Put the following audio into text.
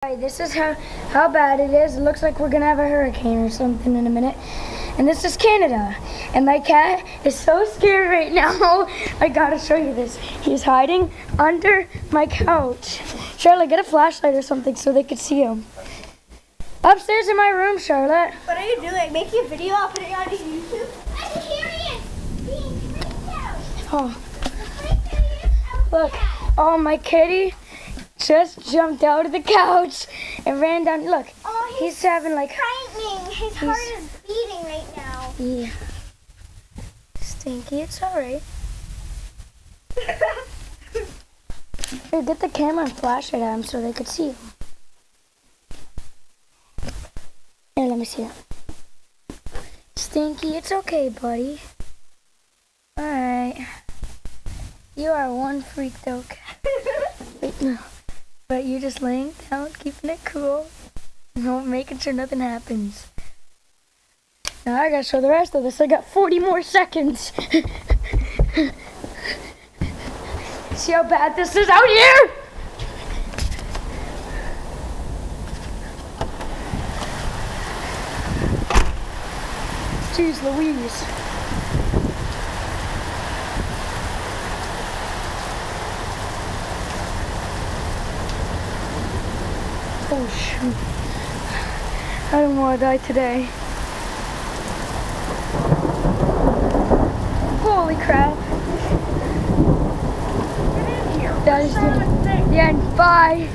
Alright, this is how bad it is. It looks like we're gonna have a hurricane or something in a minute. And this is Canada. And my cat is so scared right now. I gotta show you this. He's hiding under my couch. Charlotte, get a flashlight or something so they could see him. Upstairs in my room, Charlotte. What are you doing? Making a video? I'll put it on YouTube. I'm curious. Being freaked out. Oh, Freaked out. look. Oh, my kitty just jumped out of the couch and ran down. Look, Oh, he's having like... frightening. His heart is beating right now. Yeah. Stinky, it's alright. Here, get the camera and flash it at him so they could see him. Here, let me see it. Stinky, it's okay, buddy. Alright. You are one freaked out cat. Wait, no. But you're just laying down, keeping it cool. No, making sure nothing happens. Now I gotta show the rest of this. I got 40 more seconds. See how bad this is out here? Jeez Louise. Oh shoot. I don't want to die today. Holy crap. Get in here. That is the end. Bye.